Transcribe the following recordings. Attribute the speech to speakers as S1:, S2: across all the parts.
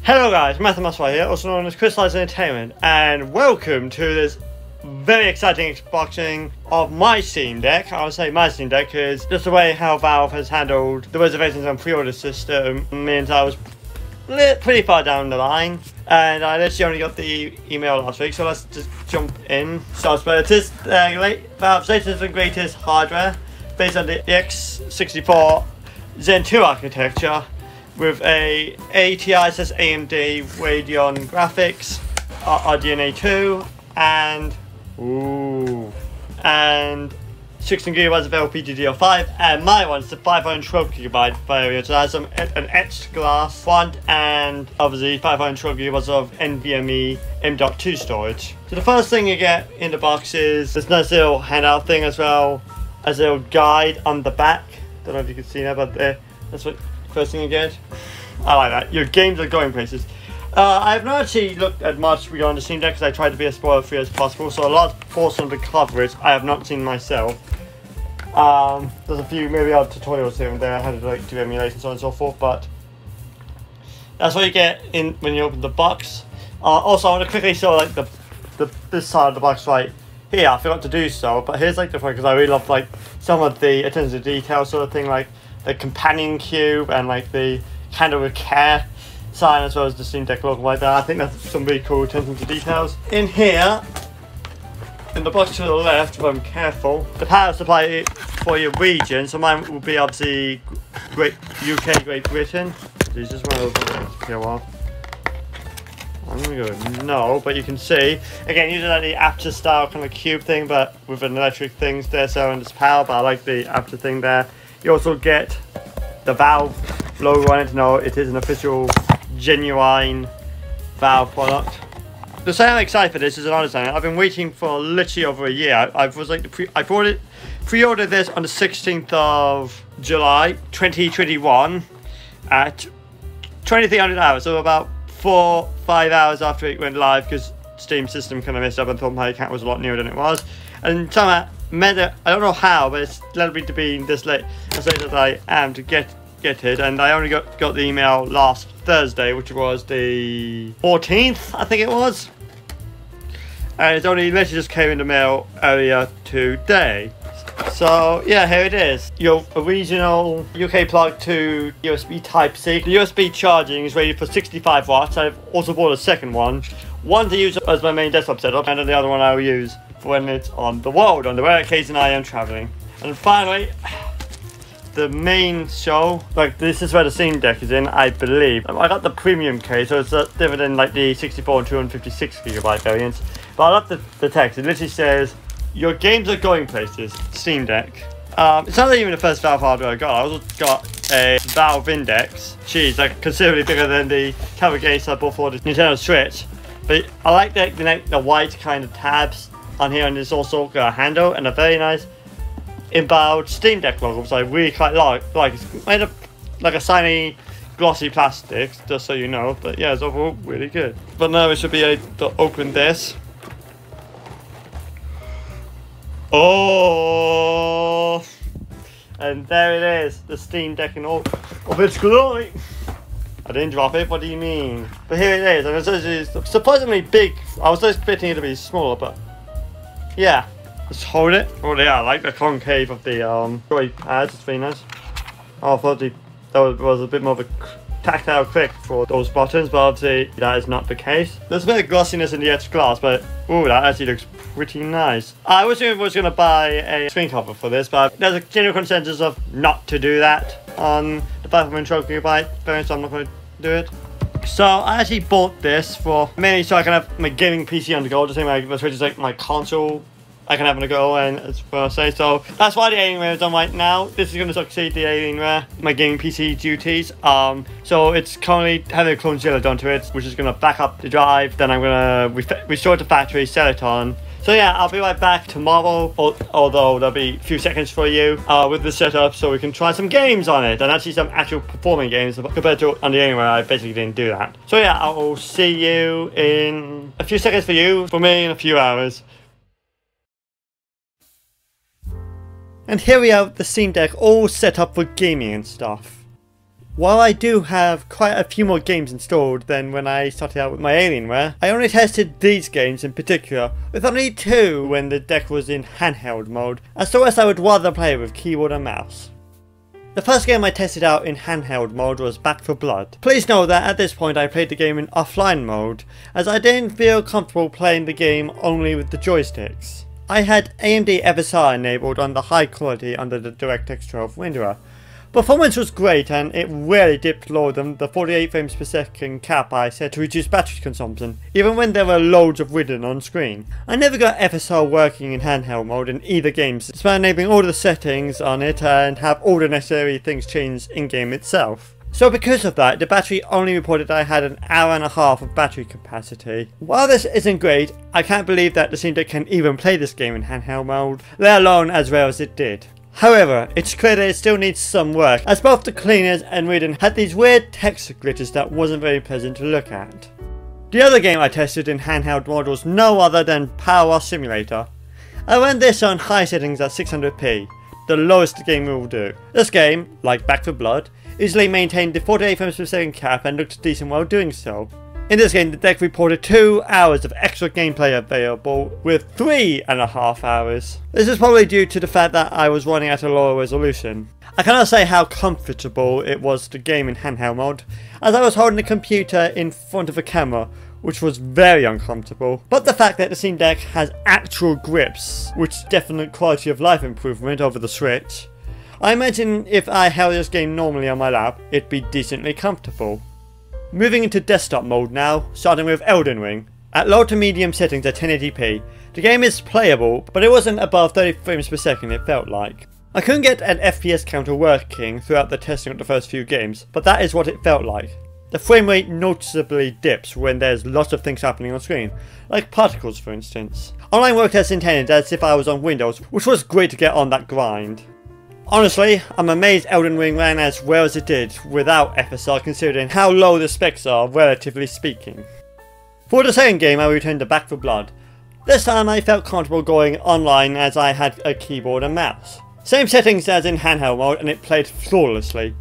S1: Hello guys, Musselwhite here, also known as Crystallize Entertainment, and welcome to this very exciting unboxing of my Steam Deck. I would say my Steam Deck because just the way how Valve has handled the reservations and pre-order system means I was pretty far down the line, and I literally only got the email last week, so let's just jump in. So it is Valve's latest and greatest hardware based on the X64 Zen 2 architecture, with a ATI says AMD Radeon graphics, RDNA 2, and 16 GB of LPDDR5, and my one's the 512GB variant. So it has an etched glass front and obviously 512 GB of NVMe M.2 storage. So the first thing you get in the box is this nice little handout thing, as well as a little guide on the back. Don't know if you can see that, but that's what first thing you get. I like that. Your games are going places. I've not actually looked at much beyond the Steam Deck because I tried to be as spoiler free as possible, so a lot of portion of the coverage I have not seen myself. There's a few maybe other tutorials here and there, how to do emulation, so on and so forth, but that's what you get in when you open the box. Also, I want to quickly show this side of the box right here. I forgot to do so, but here's the front, because I really love some of the attention to detail sort of thing, like the companion cube and the handle with care sign, as well as the Steam Deck logo like that. I think that's some really cool attention to details. In here, in the box to the left, if I'm careful, the power supply for your region. So mine will be obviously UK, Great Britain. This is one of those peel off. I'm gonna go with no, but you can see again using the Apter style kind of cube thing, but with an electric thing there, so and it's power. But I like the Apter thing there. You also get the Valve logo on it to know it is an official, genuine Valve product. The reason I'm excited for this is another thing. I've been waiting for literally over a year. I pre-ordered this on the 16th of July 2021 at 2300 hours, so about 4-5 hours after it went live, because Steam system kind of messed up and thought my account was a lot newer than it was, and somehow I don't know how, but it's led me to be this late, as late as I am, to get it. And I only got the email last Thursday, which was the 14th, I think it was, and it's only literally just came in the mail earlier today. So yeah, here it is, your original UK plug to USB Type-C. The USB charging is rated for 65 watts. I've also bought a second one to use as my main desktop setup, and then the other one I will use for when it's on the road, on the rare occasion I am traveling. And finally, the main show, this is where the Steam Deck is in, I believe. I got the premium case, so it's different than the 64 and 256GB variants. But I love the text. It literally says, "Your games are going places, Steam Deck." It's not even the first Valve hardware I got. I also got a Valve Index. She's considerably bigger than the cover case I bought for the Nintendo Switch. But I like the white kind of tabs on here, and there's also got a handle and a very nice embossed Steam Deck logo, which I really quite like. It's made of like a shiny, glossy plastic, just so you know. But yeah, it's overall really good. But now we should be able to open this. Oh, and there it is, the Steam Deck in all of its glory. I didn't drop it, what do you mean? But here it is, and it's surprisingly big. I was expecting it to be smaller, but yeah. Let's hold it. Oh yeah, I like the concave of the joy pads, it's very nice. I thought that was a bit more of a tactile click for those buttons, but obviously that is not the case. There's a bit of glossiness in the etched glass, but ooh, that actually looks pretty nice. I was going to buy a screen cover for this, but there's a general consensus of not to do that on the 512GB variant, so I'm not going to do it. So I actually bought this for mainly so I can have my gaming PC on the go, just like my Switch is my console I can have on the go, and that's what I say. So that's why the Alienware is on right now. This is going to succeed the Alienware, my gaming PC duties. So it's currently having a Clonezilla done to it, which is going to back up the drive. Then I'm going to restore it to factory, sell it on. So yeah, I'll be right back tomorrow, although there'll be a few seconds for you with the setup, so we can try some games on it, and actually some actual performing games. Compared to on the Alienware, I basically didn't do that. So yeah, I will see you in a few seconds for you, for me in a few hours. And here we have the Steam Deck all set up for gaming and stuff. While I do have quite a few more games installed than when I started out with my Alienware, I only tested these games in particular, with only 2 when the deck was in handheld mode, as the rest I would rather play with keyboard and mouse. The first game I tested out in handheld mode was Back 4 Blood. Please know that at this point I played the game in offline mode, as I didn't feel comfortable playing the game only with the joysticks. I had AMD FSR enabled on the high quality under the DirectX 12 renderer. Performance was great and it rarely dipped lower than the 48 frames per second cap I set to reduce battery consumption, even when there were loads of written on screen. I never got FSR working in handheld mode in either game, despite enabling all the settings on it and have all the necessary things changed in-game itself. So because of that, the battery only reported I had an hour and a half of battery capacity. While this isn't great, I can't believe that the Steam Deck can even play this game in handheld mode, let alone as well as it did. However, it's clear that it still needs some work, as both the cleaners and reading had these weird text glitches that wasn't very pleasant to look at. The other game I tested in handheld mode was no other than PowerWash Simulator. I ran this on high settings at 600p, the lowest the game will do. This game, like Back 4 Blood, easily maintained the 48 frames per second cap and looked decent while doing so. In this game, the deck reported 2 hours of extra gameplay available, with 3.5 hours. This is probably due to the fact that I was running at a lower resolution. I cannot say how comfortable it was to game in handheld mode, as I was holding the computer in front of a camera, which was very uncomfortable. But the fact that the Steam Deck has actual grips, which is definite quality of life improvement over the Switch, I imagine if I held this game normally on my lap, it'd be decently comfortable. Moving into desktop mode now, starting with Elden Ring. At low to medium settings at 1080p, the game is playable, but it wasn't above 30 frames per second it felt like. I couldn't get an FPS counter working throughout the testing of the first few games, but that is what it felt like. The frame rate noticeably dips when there's lots of things happening on screen, like particles for instance. Online worked as intended, as if I was on Windows, which was great to get on that grind. Honestly, I'm amazed Elden Ring ran as well as it did without FSR, considering how low the specs are, relatively speaking. For the second game I returned to Back 4 Blood. This time I felt comfortable going online as I had a keyboard and mouse. Same settings as in handheld mode and it played flawlessly.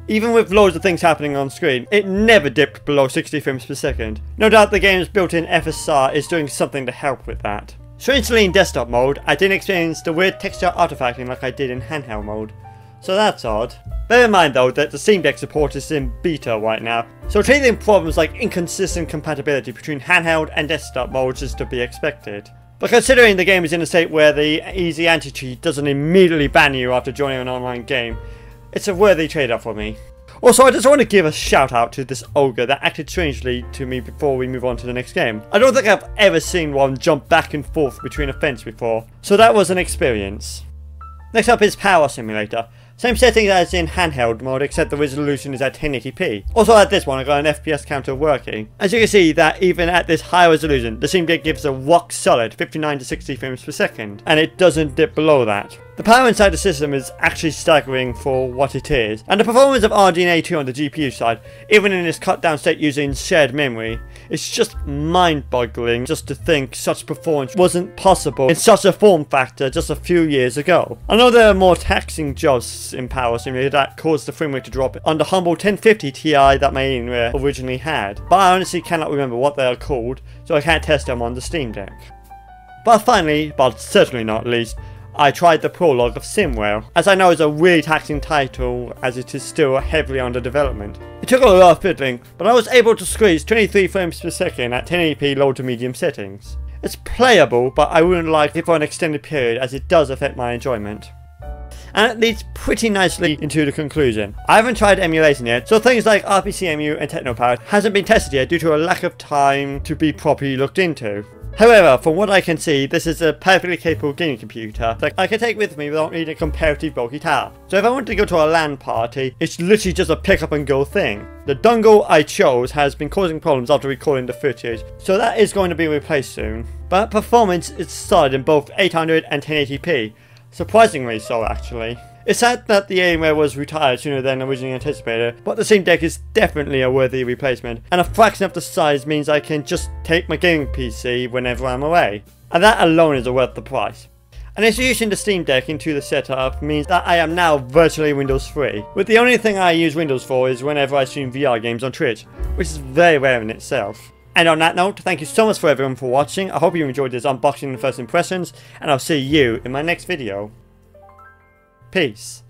S1: Even with loads of things happening on screen, it never dipped below 60 frames per second. No doubt the game's built-in FSR is doing something to help with that. Strangely in desktop mode, I didn't experience the weird texture artifacting like I did in handheld mode, so that's odd. Bear in mind though that the Steam Deck support is in beta right now, so treating problems like inconsistent compatibility between handheld and desktop modes is to be expected. But considering the game is in a state where the easy anti-cheat doesn't immediately ban you after joining an online game, it's a worthy trade-off for me. Also, I just want to give a shout out to this ogre that acted strangely to me before we move on to the next game. I don't think I've ever seen one jump back and forth between a fence before, so that was an experience. Next up is PowerWash Simulator. Same settings as in handheld mode, except the resolution is at 1080p. Also at this one I got an FPS counter working. As you can see that even at this high resolution, the Steam Deck gives a rock solid 59 to 60 frames per second, and it doesn't dip below that. The power inside the system is actually staggering for what it is, and the performance of RDNA 2 on the GPU side, even in its cut down state using shared memory, it's just mind-boggling just to think such performance wasn't possible in such a form factor just a few years ago. I know there are more taxing jobs in PowerWash Simulator that caused the frame rate to drop on the humble 1050 Ti that my Alienware originally had, but I honestly cannot remember what they are called, so I can't test them on the Steam Deck. But finally, but certainly not least, I tried the Prologue of SimRail, as I know it's a really taxing title as it is still heavily under development. It took a lot of fiddling, but I was able to squeeze 23 frames per second at 1080p low to medium settings. It's playable, but I wouldn't like it for an extended period as it does affect my enjoyment. And it leads pretty nicely into the conclusion. I haven't tried emulation yet, so things like RPCMU and TechnoPad hasn't been tested yet due to a lack of time to be properly looked into. However, from what I can see, this is a perfectly capable gaming computer that I can take with me without needing a comparatively bulky tower. So if I want to go to a LAN party, it's literally just a pick up and go thing. The dongle I chose has been causing problems after recording the footage, so that is going to be replaced soon. But performance is solid in both 800 and 1080p, surprisingly so actually. It's sad that the Alienware was retired sooner than originally anticipated, but the Steam Deck is definitely a worthy replacement, and a fraction of the size means I can just take my gaming PC whenever I'm away, and that alone is worth the price. And introducing the Steam Deck into the setup means that I am now virtually Windows free, with the only thing I use Windows for is whenever I stream VR games on Twitch, which is very rare in itself. And on that note, thank you so much for everyone for watching. I hope you enjoyed this unboxing and first impressions, and I'll see you in my next video. Peace.